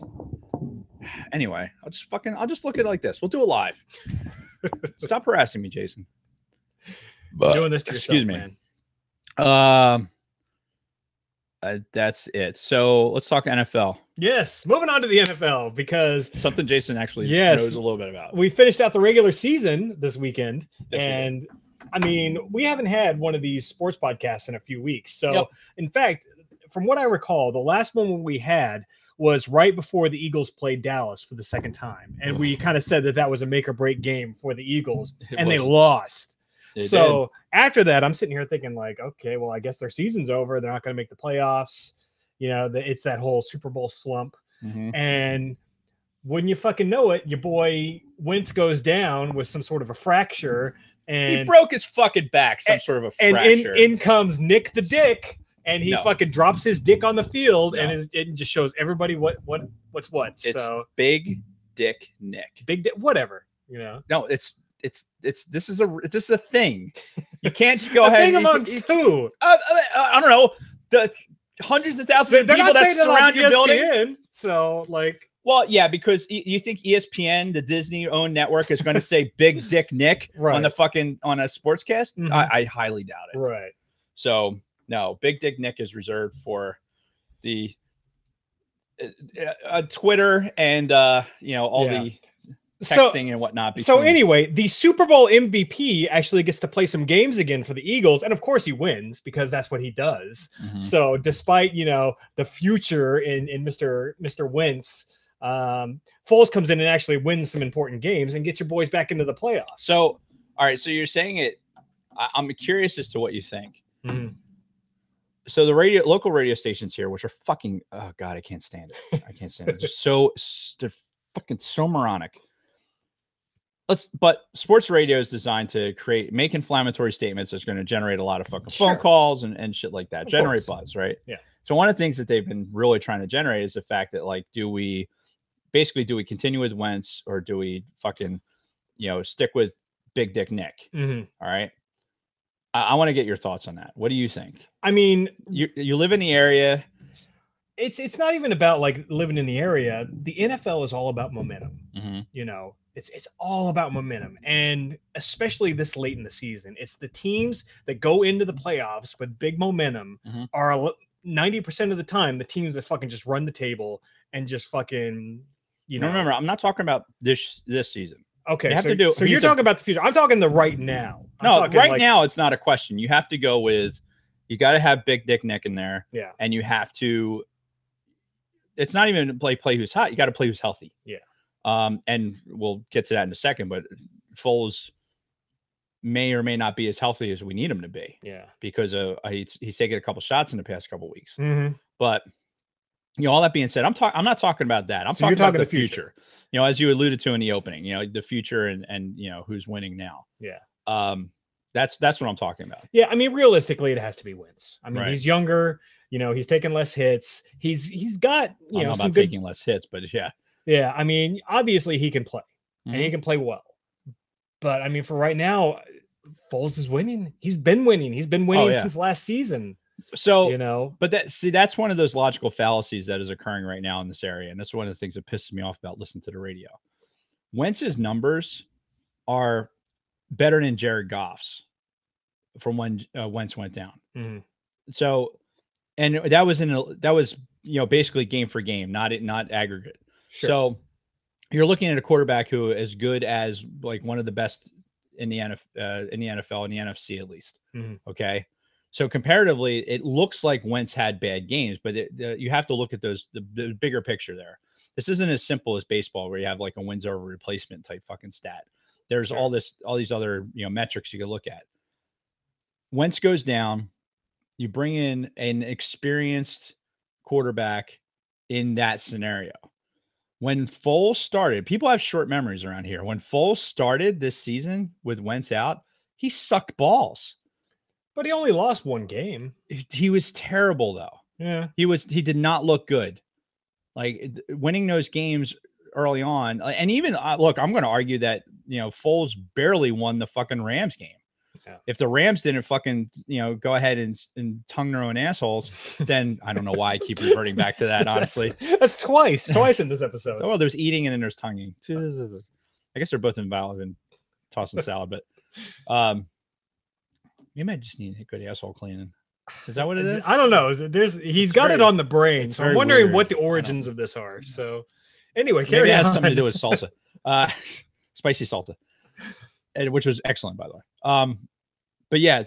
Speaker 2: Anyway, I'll just look at it like this. We'll do it live. Stop harassing me, Jason.
Speaker 1: You're doing this to yourself,
Speaker 2: excuse me, man. That's it. So let's talk NFL.
Speaker 1: Yes, moving on to the NFL because
Speaker 2: something Jason actually knows a little bit about.
Speaker 1: We finished out the regular season this weekend, and I mean, we haven't had one of these sports podcasts in a few weeks. So, in fact, from what I recall, the last one we had was right before the Eagles played Dallas for the second time. And we kind of said that was a make or break game for the Eagles, and they lost. So after that, I'm sitting here thinking like, okay, well, I guess their season's over. They're not going to make the playoffs. It's that whole Super Bowl slump. Mm-hmm. And when you fucking know it, your boy Wentz goes down with some sort of a fracture. And
Speaker 2: he broke his fucking back, some sort of a fracture.
Speaker 1: And in comes Nick the Dick. And he fucking drops his dick on the field, and it just shows everybody what's what.
Speaker 2: It's
Speaker 1: so
Speaker 2: Big Dick Nick.
Speaker 1: Big Dick, whatever.
Speaker 2: No, this is a thing. You can't go ahead.
Speaker 1: Thing amongst who?
Speaker 2: I don't know. The hundreds of thousands of people that surround your building.
Speaker 1: So
Speaker 2: well, yeah, because you think ESPN, the Disney-owned network, is going to say Big Dick Nick on a sportscast? Mm-hmm. I highly doubt it.
Speaker 1: Right.
Speaker 2: So. No, Big Dick Nick is reserved for the Twitter and all the texting and whatnot.
Speaker 1: So anyway, the Super Bowl MVP actually gets to play some games again for the Eagles, and of course he wins because that's what he does. Mm-hmm. So despite the future in Mr. Wentz, Foles comes in and actually wins some important games and gets your boys back into the playoffs.
Speaker 2: So all right, so you're saying it. I'm curious as to what you think.
Speaker 1: Mm-hmm.
Speaker 2: So the local radio stations here, which are fucking, oh God, I can't stand it. I can't stand it. Just they're fucking so moronic. But sports radio is designed to make inflammatory statements that's going to generate a lot of fucking phone calls and shit like that, generate buzz, right?
Speaker 1: Yeah.
Speaker 2: So one of the things that they've been really trying to generate is the fact that, like, do we continue with Wentz, or do we fucking, stick with Big Dick Nick?
Speaker 1: Mm-hmm.
Speaker 2: All right. I want to get your thoughts on that. What do you think?
Speaker 1: I mean,
Speaker 2: you live in the area.
Speaker 1: It's not even about like living in the area. The NFL is all about momentum.
Speaker 2: Mm-hmm.
Speaker 1: It's all about momentum, and especially this late in the season, it's the teams that go into the playoffs with big momentum are 90% of the time the teams that fucking just run the table and just fucking,
Speaker 2: Remember, I'm not talking about this season.
Speaker 1: Okay, so you're talking about the future. I'm talking the right now.
Speaker 2: Now it's not a question. You have to go with, you got to have Big Dick Nick in there.
Speaker 1: Yeah.
Speaker 2: And you have to, it's not even play who's hot. You got to play who's healthy.
Speaker 1: Yeah.
Speaker 2: And we'll get to that in a second, but Foles may or may not be as healthy as we need him to be.
Speaker 1: Yeah.
Speaker 2: Because he's taken a couple shots in the past couple weeks.
Speaker 1: Mm-hmm.
Speaker 2: But all that being said, I'm not talking about that. I'm talking about the future. As you alluded to in the opening, the future and who's winning now.
Speaker 1: Yeah.
Speaker 2: That's what I'm talking about.
Speaker 1: Yeah, I mean, realistically, it has to be Wentz. I mean,
Speaker 2: right.
Speaker 1: He's younger. He's taking less hits. He's got
Speaker 2: some good... taking less hits, but yeah.
Speaker 1: Yeah, I mean, obviously he can play, and he can play well. But I mean, for right now, Foles is winning. He's been winning. He's been winning since last season.
Speaker 2: So but that's one of those logical fallacies that is occurring right now in this area, and that's one of the things that pisses me off about listening to the radio. Wentz's numbers are better than Jared Goff's from when Wentz went down.
Speaker 1: Mm-hmm.
Speaker 2: So, and that was basically game for game, not aggregate.
Speaker 1: Sure.
Speaker 2: So you're looking at a quarterback who is as good as like one of the best in the NFL, in the NFC at least.
Speaker 1: Mm-hmm.
Speaker 2: Okay. So comparatively, it looks like Wentz had bad games, but you have to look at the bigger picture there. This isn't as simple as baseball where you have like a wins over replacement type fucking stat. There's all these other metrics you can look at. Wentz goes down, you bring in an experienced quarterback in that scenario. When Foles started, people have short memories around here. When Foles started this season with Wentz out, he sucked balls.
Speaker 1: But he only lost one game.
Speaker 2: He was terrible though.
Speaker 1: Yeah.
Speaker 2: He did not look good. Like winning those games early on. And even look, I'm going to argue that, Foles barely won the fucking Rams game.
Speaker 1: Yeah.
Speaker 2: If the Rams didn't fucking, go ahead and tongue their own assholes, then I don't know why I keep reverting back to that, honestly.
Speaker 1: That's twice in this episode.
Speaker 2: So, there's eating and then there's tonguing. I guess they're both involved in tossing salad, but maybe I just need a good asshole cleaning. Is that what it is?
Speaker 1: I don't know. He's got it on the brain, so I'm wondering what the origins of this are. So anyway,
Speaker 2: maybe it has something to do with salsa, spicy salsa, which was excellent, by the way. But yeah,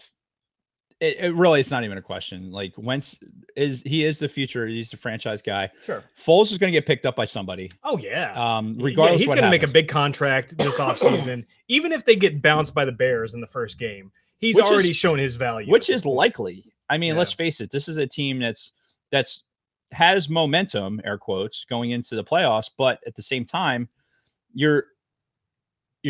Speaker 2: it really, it's not even a question. Like Wentz is the future. He's the franchise guy.
Speaker 1: Sure.
Speaker 2: Foles is going to get picked up by somebody.
Speaker 1: Oh yeah.
Speaker 2: Regardless,
Speaker 1: he's going to make a big contract this offseason. Even if they get bounced by the Bears in the first game, he's already shown his value.
Speaker 2: Which is likely. I mean, let's face it. This is a team that's has momentum, air quotes, going into the playoffs. But at the same time, you're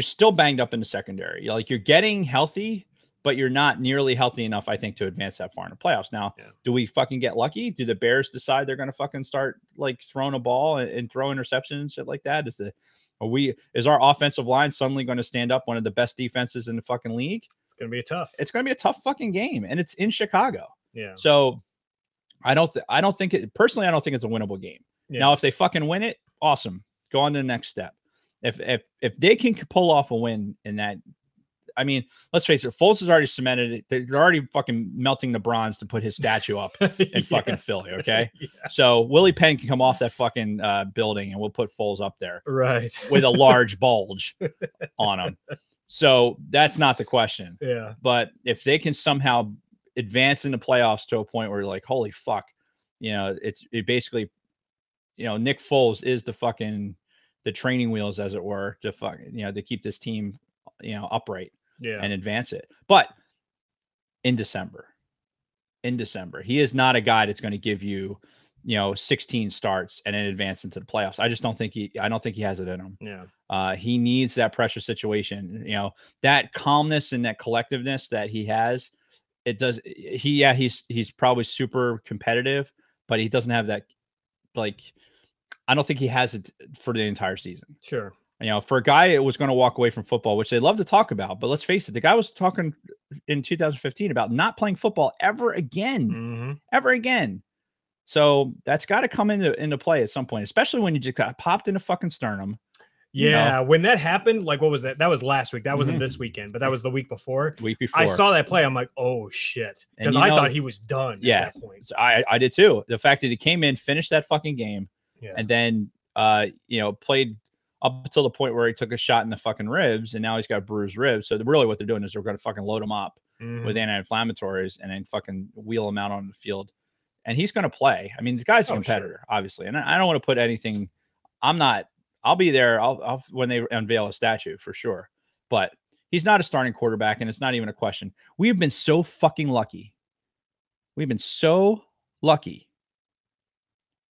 Speaker 2: still banged up in the secondary. You're getting healthy, but you're not nearly healthy enough, I think, to advance that far in the playoffs. Now, do we fucking get lucky? Do the Bears decide they're going to fucking start like throwing a ball and throw interceptions and shit like that? Is our offensive line suddenly going to stand up one of the best defenses in the fucking league?
Speaker 1: It's going to be
Speaker 2: It's going to be a tough fucking game, and it's in Chicago.
Speaker 1: Yeah.
Speaker 2: So I don't think it's a winnable game. Yeah. Now, if they fucking win it, awesome. Go on to the next step. If they can pull off a win in that, I mean, let's face it, Foles has already cemented it. They're already fucking melting the bronze to put his statue up in fucking Philly, okay? Yeah. So Willie Penn can come off that fucking building, and we'll put Foles up there.
Speaker 1: Right.
Speaker 2: With a large bulge on him. So that's not the question.
Speaker 1: Yeah.
Speaker 2: But if they can somehow advance in the playoffs to a point where you're like, holy fuck, it basically, Nick Foles is the training wheels, as it were, to keep this team, upright and advance it. But in December, in December. He is not a guy that's going to give you, 16 starts and then advance into the playoffs. I don't think he has it in him.
Speaker 1: Yeah.
Speaker 2: He needs that pressure situation, that calmness and that collectiveness that he has. It does. He's probably super competitive, but he doesn't have that. Like, I don't think he has it for the entire season.
Speaker 1: Sure.
Speaker 2: For a guy that was going to walk away from football, which they love to talk about, but let's face it, the guy was talking in 2015 about not playing football ever again, ever again. So that's got to come into play at some point, especially when you just got popped in the fucking sternum.
Speaker 1: Yeah, when that happened, like, what was that? That was last week. That wasn't this weekend, but that was the week before. I saw that play. I'm like, oh shit, because I thought he was done.
Speaker 2: Yeah,
Speaker 1: at that point.
Speaker 2: So I did too. The fact that he came in, finished that fucking game, and then played up until the point where he took a shot in the fucking ribs, and now he's got bruised ribs. So really, what they're doing is they're going to fucking load him up with anti-inflammatories and then fucking wheel him out on the field. And he's going to play. I mean, the guy's a competitor, obviously, and I don't want to put anything. I'm not. I'll be there. I'll when they unveil a statue for sure. But he's not a starting quarterback, and it's not even a question. We've been so fucking lucky. We've been so lucky.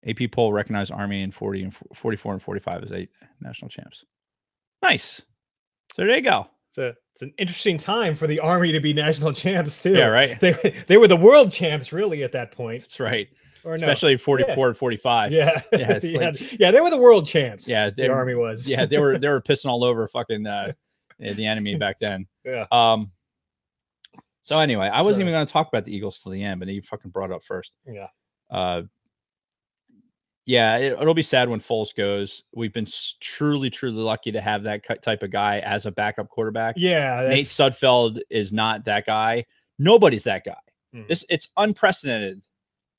Speaker 2: AP poll recognized Army in 40 and 44 and 45 as 8 national champs. Nice. So there you go.
Speaker 1: It's an interesting time for the Army to be national champs too.
Speaker 2: Yeah, right.
Speaker 1: They were the world champs really at that point.
Speaker 2: That's right.
Speaker 1: Or
Speaker 2: especially 44 and 45.
Speaker 1: Yeah.
Speaker 2: Yeah,
Speaker 1: they were the world champs.
Speaker 2: Yeah,
Speaker 1: the Army was.
Speaker 2: Yeah, they were pissing all over fucking the enemy back then.
Speaker 1: Yeah.
Speaker 2: So anyway, I wasn't even going to talk about the Eagles to the end, but you fucking brought it up first.
Speaker 1: Yeah.
Speaker 2: Yeah, it'll be sad when Foles goes. We've been truly, truly lucky to have that type of guy as a backup quarterback.
Speaker 1: Yeah,
Speaker 2: Nate Sudfeld is not that guy. Nobody's that guy. It's unprecedented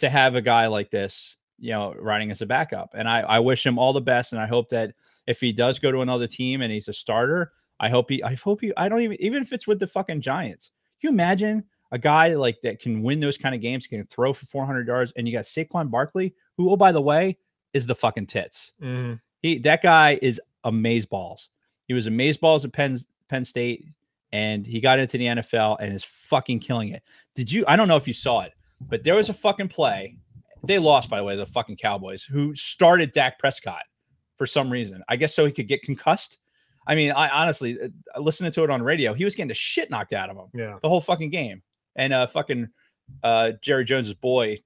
Speaker 2: to have a guy like this, riding as a backup. And I wish him all the best. And I hope that if he does go to another team and he's a starter, I don't even if it's with the fucking Giants. Can you imagine a guy like that can win those kind of games, can throw for 400 yards, and you got Saquon Barkley, who, oh, by the way, is the fucking tits. That guy is amazeballs. He was amazeballs at Penn State, and he got into the NFL and is fucking killing it. I don't know if you saw it, but there was a fucking play. They lost, by the way, the fucking Cowboys, who started Dak Prescott for some reason. I guess so he could get concussed. I mean, I honestly, listening to it on radio, he was getting the shit knocked out of him the whole fucking game. And fucking Jerry Jones's boy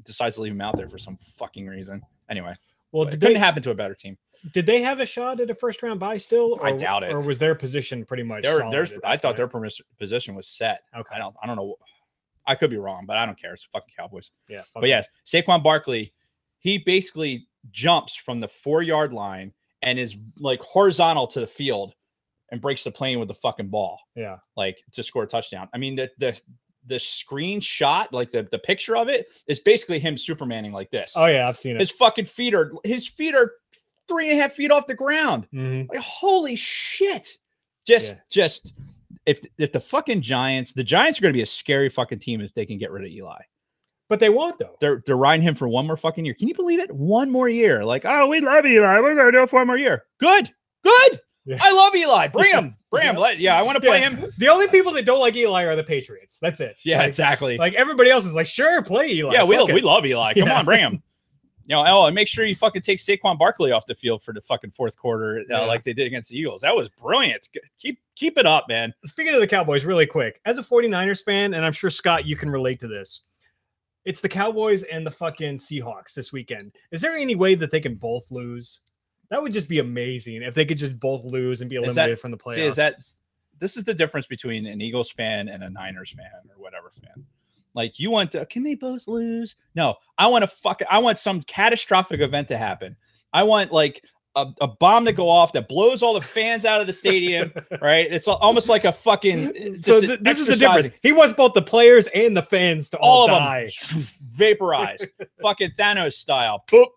Speaker 2: decides to leave him out there for some fucking reason. Anyway, well, it couldn't happen to a better team.
Speaker 1: Did they have a shot at a first round bye still?
Speaker 2: I doubt it.
Speaker 1: Or was their position pretty much solid?
Speaker 2: I thought their position was set.
Speaker 1: Okay.
Speaker 2: I don't know. I could be wrong, but I don't care. It's fucking Cowboys.
Speaker 1: Yeah.
Speaker 2: But yeah, Saquon Barkley, he basically jumps from the 4-yard line and is like horizontal to the field and breaks the plane with the fucking ball.
Speaker 1: Yeah.
Speaker 2: Like to score a touchdown. I mean, the screenshot, like the picture of it, is basically him Supermaning like this.
Speaker 1: Oh yeah, I've seen it.
Speaker 2: His feet are 3.5 feet off the ground. Like, holy shit. Just if the fucking Giants are going to be a scary fucking team if they can get rid of Eli.
Speaker 1: But they won't, though.
Speaker 2: They're riding him for one more fucking year. Can you believe it? One more year. Like, oh, we love Eli. We're going to do it for one more year. Good. Yeah. I love Eli. Bring him. I want to play him.
Speaker 1: The only people that don't like Eli are the Patriots. That's it.
Speaker 2: Yeah, exactly.
Speaker 1: Like everybody else is like, sure, play Eli.
Speaker 2: Yeah, we love Eli. Come on, bring him. And make sure you fucking take Saquon Barkley off the field for the fucking fourth quarter, like they did against the Eagles. That was brilliant. Keep it up, man.
Speaker 1: Speaking of the Cowboys, really quick, as a 49ers fan, and I'm sure, Scott, you can relate to this, it's the Cowboys and the fucking Seahawks this weekend. Is there any way that they can both lose? That would just be amazing if they could just both lose and be eliminated from the playoffs.
Speaker 2: This is the difference between an Eagles fan and a Niners fan or whatever fan. Like, you want to, can they both lose? No, I want some catastrophic event to happen. I want like a bomb to go off that blows all the fans out of the stadium, right? It's almost like a fucking.
Speaker 1: So this is the difference. He wants both the players and the fans to all die.
Speaker 2: Vaporized. Fucking Thanos style. Boop.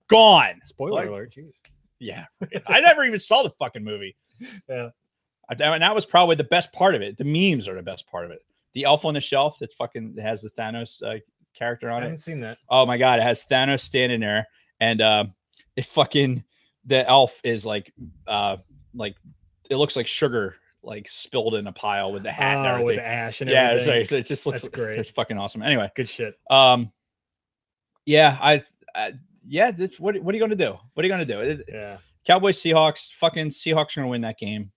Speaker 2: Gone.
Speaker 1: Spoiler alert. Jeez.
Speaker 2: Yeah. I never even saw the fucking movie.
Speaker 1: Yeah.
Speaker 2: And that was probably the best part of it. The memes are the best part of it. The elf on the shelf that fucking has the Thanos character on it.
Speaker 1: I haven't seen that.
Speaker 2: Oh my God. It has Thanos standing there, and the elf is like it looks like sugar like spilled in a pile with the hat and
Speaker 1: Oh,
Speaker 2: everything.
Speaker 1: with the ash and
Speaker 2: Yeah,
Speaker 1: everything.
Speaker 2: it's like, it just looks
Speaker 1: That's great.
Speaker 2: It's fucking awesome. Anyway,
Speaker 1: Good shit.
Speaker 2: Yeah, yeah. What are you gonna do? What are you gonna do?
Speaker 1: Yeah.
Speaker 2: Cowboys, Seahawks. Fucking Seahawks are gonna win that game.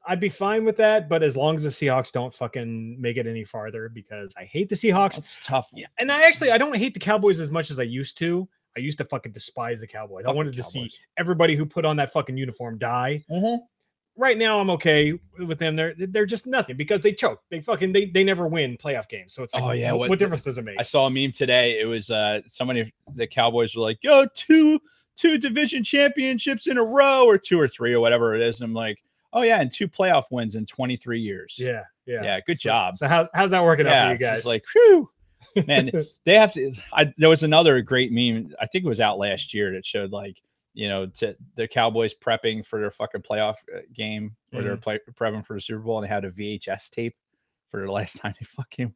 Speaker 1: I'd be fine with that, but as long as the Seahawks don't fucking make it any farther, because I hate the Seahawks.
Speaker 2: It's tough.
Speaker 1: Yeah, and I don't hate the Cowboys as much as I used to. I used to fucking despise the Cowboys. I wanted to see everybody who put on that fucking uniform die. Right now, I'm okay with them. They're just nothing because they choke. They never win playoff games. So it's like,
Speaker 2: oh yeah,
Speaker 1: what difference does it make?
Speaker 2: I saw a meme today. It was somebody, the Cowboys were like, yo, two division championships in a row, or 2 or 3 or whatever it is. And I'm like, oh yeah, and 2 playoff wins in 23 years.
Speaker 1: Yeah.
Speaker 2: Good job.
Speaker 1: So how's that working out for you guys?
Speaker 2: It's like, whew. Man, they have to. There was another great meme. I think it was out last year that showed like, the Cowboys prepping for their fucking playoff game, or they're prepping for the Super Bowl, and they had a VHS tape for the last time they fucking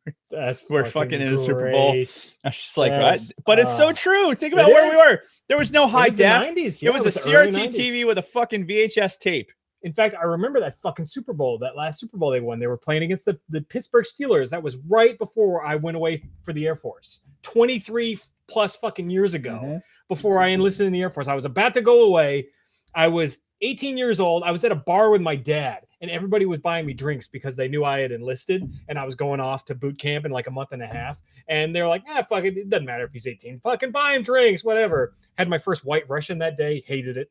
Speaker 2: were fucking in the Super Bowl. I was just like, but it's so true. Think about where we were. There was no high def.
Speaker 1: 90s.
Speaker 2: It was a CRT TV with a fucking VHS tape.
Speaker 1: In fact, I remember that fucking Super Bowl, that last Super Bowl they won. They were playing against the Pittsburgh Steelers. That was right before I went away for the Air Force. 23 plus fucking years ago, before I enlisted in the Air Force. I was about to go away. I was 18 years old. I was at a bar with my dad, and everybody was buying me drinks because they knew I had enlisted and I was going off to boot camp in like a month and a half. And they're like, fuck it. It doesn't matter if he's 18. Fucking buy him drinks, whatever. Had my first White Russian that day. Hated it.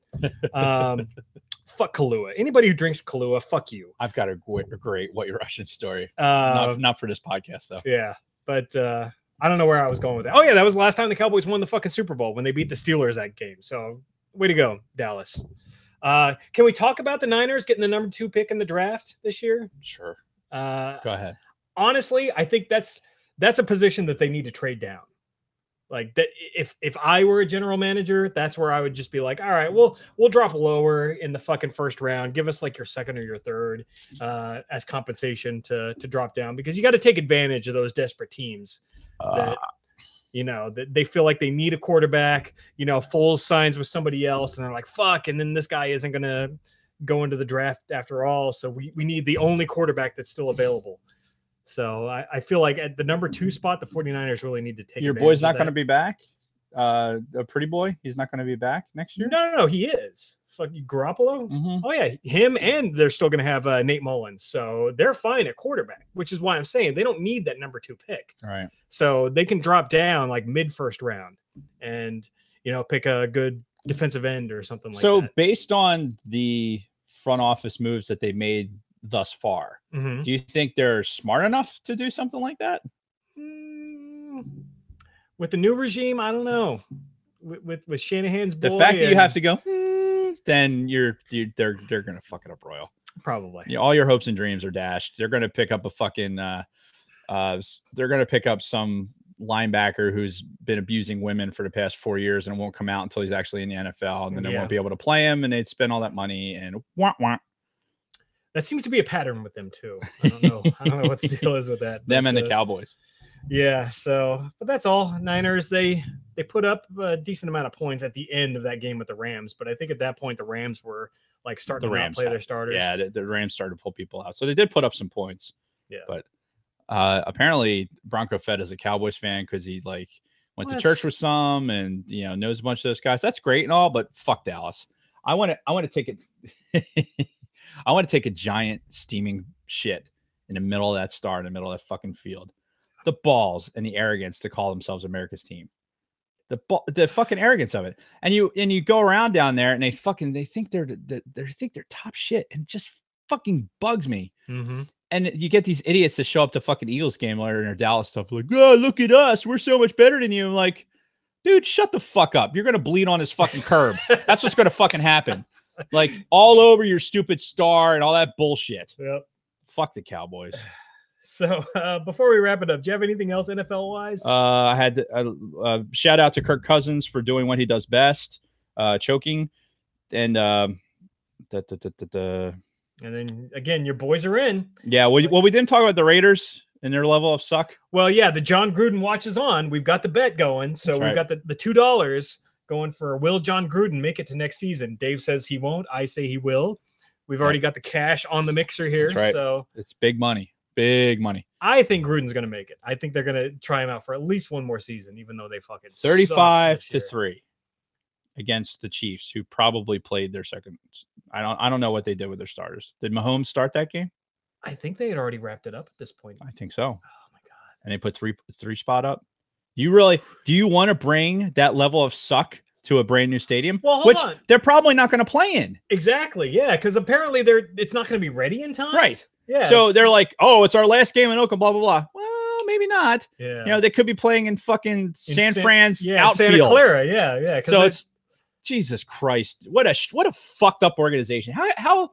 Speaker 1: Fuck Kahlua. Anybody who drinks Kahlua, fuck you.
Speaker 2: I've got a great White Russian story. Not for this podcast, though.
Speaker 1: Yeah, but I don't know where I was going with that. Oh, yeah, that was the last time the Cowboys won the fucking Super Bowl, when they beat the Steelers that game. So, way to go, Dallas. Can we talk about the Niners getting the number 2 pick in the draft this year?
Speaker 2: Sure. Go ahead.
Speaker 1: Honestly, I think that's a position that they need to trade down. Like that, if I were a general manager, that's where I would just be like, all right, we'll drop lower in the fucking first round. Give us like your second or your third as compensation to drop down, because you got to take advantage of those desperate teams that that they feel like they need a quarterback. Foles signs with somebody else, and they're like, fuck, and then this guy isn't gonna go into the draft after all. So we need the only quarterback that's still available. So I feel like at the number 2 spot, the 49ers really need to take.
Speaker 2: Your boy's not going to be back. A pretty boy. He's not going to be back next year.
Speaker 1: No, he is. Fucking Garoppolo. Oh yeah, him, and they're still going to have Nate Mullins. So they're fine at quarterback, which is why I'm saying they don't need that number 2 pick.
Speaker 2: All right.
Speaker 1: So they can drop down like mid first round and pick a good defensive end or something like that.
Speaker 2: So based on the front office moves that they made thus far, do you think they're smart enough to do something like that?
Speaker 1: With the new regime, I don't know. With Shanahan's boy,
Speaker 2: the fact that you have to go, then they're gonna fuck it up royal.
Speaker 1: Probably.
Speaker 2: All your hopes and dreams are dashed. They're gonna pick up a fucking they're gonna pick up some linebacker who's been abusing women for the past 4 years and won't come out until he's actually in the NFL, and then they won't be able to play him, and they'd spend all that money and wah.
Speaker 1: That seems to be a pattern with them too. I don't know what the deal is with that.
Speaker 2: Them and the Cowboys.
Speaker 1: Yeah. So, but that's all. Niners, they put up a decent amount of points at the end of that game with the Rams, but I think at that point the Rams were like starting to not play their starters.
Speaker 2: Yeah, the Rams started to pull people out, so they did put up some points.
Speaker 1: Yeah.
Speaker 2: But apparently Bronco Fett is a Cowboys fan because he went to church with some and knows a bunch of those guys. That's great and all, but fuck Dallas. I want to take it. I want to take a giant steaming shit in the middle of that star, in the middle of that fucking field. The balls and the arrogance to call themselves America's team. The fucking arrogance of it. And you go around down there and they think they're top shit, and it just fucking bugs me. And you get these idiots that show up to fucking Eagles game later in their Dallas stuff like, oh, look at us, we're so much better than you. I'm like, dude, shut the fuck up. You're gonna bleed on this fucking curb. That's what's gonna fucking happen. Like all over your stupid star and all that bullshit.
Speaker 1: Yep.
Speaker 2: Fuck the Cowboys.
Speaker 1: So before we wrap it up, do you have anything else NFL wise?
Speaker 2: I had a shout out to Kirk Cousins for doing what he does best, choking, and and
Speaker 1: then again, your boys are in.
Speaker 2: Yeah. We didn't talk about the Raiders and their level of suck.
Speaker 1: Well, yeah, the John Gruden watch is on. We've got the bet going, so we've got the $2 going for will John Gruden make it to next season. Dave says he won't. I say he will. We've already got the cash on the mixer here.
Speaker 2: That's right.
Speaker 1: So
Speaker 2: it's big money. Big money.
Speaker 1: I think Gruden's going to make it. I think they're going to try him out for at least one more season, even though they fucking
Speaker 2: 35-3 against the Chiefs, who probably played their second. I don't know what they did with their starters. Did Mahomes start that game?
Speaker 1: I think they had already wrapped it up at this point.
Speaker 2: I think so.
Speaker 1: Oh my god!
Speaker 2: And they put three spot up. Do you want to bring that level of suck to a brand new stadium?
Speaker 1: Well,
Speaker 2: which
Speaker 1: on.
Speaker 2: They're probably not going to play in.
Speaker 1: Exactly. Yeah, because apparently it's not going to be ready in time.
Speaker 2: Right.
Speaker 1: Yeah.
Speaker 2: So they're like, oh, it's our last game in Oakland, blah, blah, blah. Well, maybe not.
Speaker 1: Yeah.
Speaker 2: They could be playing in fucking San Fran's outfield.
Speaker 1: Santa Clara. Yeah.
Speaker 2: So it's Jesus Christ. What a fucked up organization. How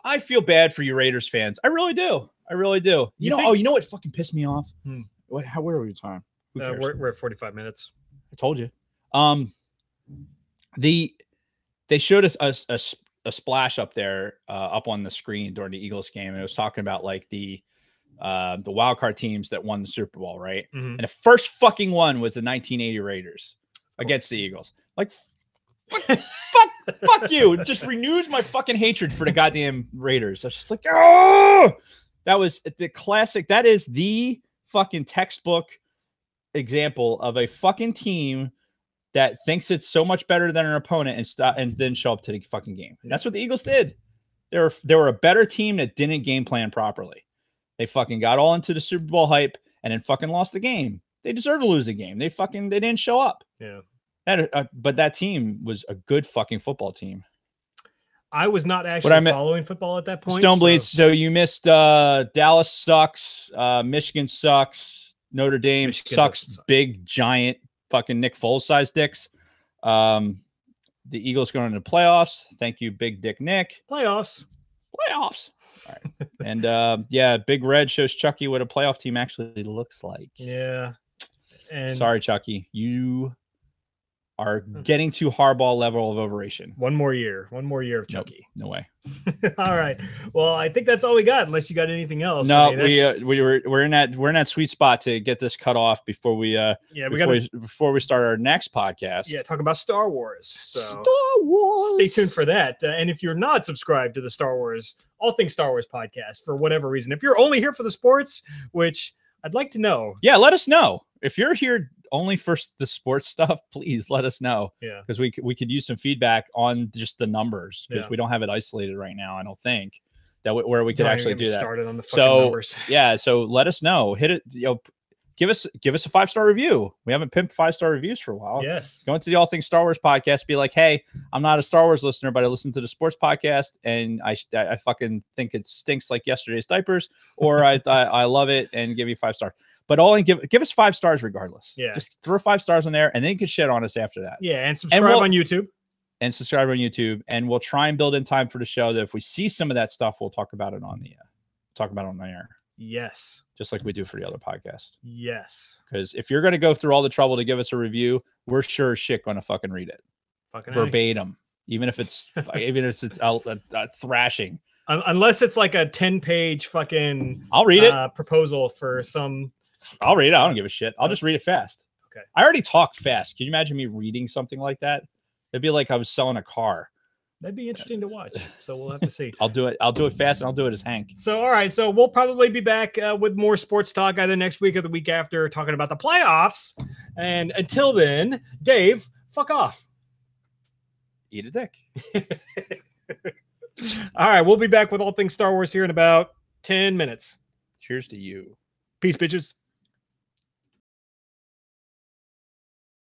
Speaker 2: I feel bad for you Raiders fans. I really do. You know what fucking pissed me off? Where are we time?
Speaker 1: We're at 45 minutes.
Speaker 2: I told you. They showed us a splash up there up on the screen during the Eagles game, and it was talking about like the wild card teams that won the Super Bowl, right?
Speaker 1: Mm-hmm.
Speaker 2: And the first fucking one was the 1980 Raiders against the Eagles. Like, fuck you! It just renews my fucking hatred for the goddamn Raiders. I was just like, oh, that was the classic. That is the fucking textbook example of a fucking team that thinks it's so much better than an opponent and then show up to the fucking game. And that's what the Eagles did. They were a better team that didn't game plan properly. They fucking got all into the Super Bowl hype and then fucking lost the game. They deserve to lose the game. They didn't show up.
Speaker 1: Yeah.
Speaker 2: But that team was a good fucking football team.
Speaker 1: I was not actually following football at that point.
Speaker 2: Stonebleeds. So you missed Dallas sucks. Michigan sucks. Notre Dame sucks. Big giant fucking Nick Foles sized dicks. The Eagles going into the playoffs. Thank you, Big Dick Nick.
Speaker 1: Playoffs.
Speaker 2: All right. And Big Red shows Chucky what a playoff team actually looks like.
Speaker 1: Yeah. And
Speaker 2: sorry, Chucky. You are getting to Harbaugh level of overration.
Speaker 1: One more year of Chucky.
Speaker 2: Nope, no way.
Speaker 1: All right. Well, I think that's all we got, unless you got anything else.
Speaker 2: No, we're in that sweet spot to get this cut off before we before we start our next podcast.
Speaker 1: Yeah, talking about Star Wars. So
Speaker 2: Star Wars.
Speaker 1: Stay tuned for that. And if you're not subscribed to the All Things Star Wars podcast for whatever reason, if you're only here for the sports, which I'd like to know.
Speaker 2: Yeah, let us know. If you're here only for the sports stuff, please let us know.
Speaker 1: Yeah,
Speaker 2: because we could use some feedback on just the numbers, because we don't have it isolated right now. I don't think where we could actually do that.
Speaker 1: Started on the fucking numbers.
Speaker 2: Yeah, so let us know. Hit it. Give us a 5-star review. We haven't pimped 5-star reviews for a while.
Speaker 1: Yes.
Speaker 2: Go into the All Things Star Wars podcast. Be like, hey, I'm not a Star Wars listener, but I listen to the sports podcast, and I fucking think it stinks like yesterday's diapers, or I love it, and give you 5 stars. But give us 5 stars regardless.
Speaker 1: Yeah.
Speaker 2: Just throw 5 stars in there, and then you can shit on us after that.
Speaker 1: Yeah, and subscribe on YouTube.
Speaker 2: And we'll try and build in time for the show that if we see some of that stuff, we'll talk about it on the air.
Speaker 1: Yes.
Speaker 2: Just like we do for the other podcast.
Speaker 1: Yes.
Speaker 2: Because if you're going to go through all the trouble to give us a review, we're sure as shit going to fucking read it.
Speaker 1: Fucking
Speaker 2: verbatim. Even if it's a thrashing.
Speaker 1: Unless it's like a 10-page fucking
Speaker 2: I'll read it.
Speaker 1: Proposal for some.
Speaker 2: I'll read it. I don't give a shit. I'll just read it fast.
Speaker 1: Okay.
Speaker 2: I already talk fast. Can you imagine me reading something like that? It'd be like I was selling a car.
Speaker 1: That'd be interesting to watch. So we'll have to see.
Speaker 2: I'll do it fast, and I'll do it as Hank.
Speaker 1: So, all right. So we'll probably be back with more sports talk either next week or the week after, talking about the playoffs. And until then, Dave, fuck off.
Speaker 2: Eat a dick.
Speaker 1: All right. We'll be back with All Things Star Wars here in about 10 minutes.
Speaker 2: Cheers to you.
Speaker 1: Peace, bitches.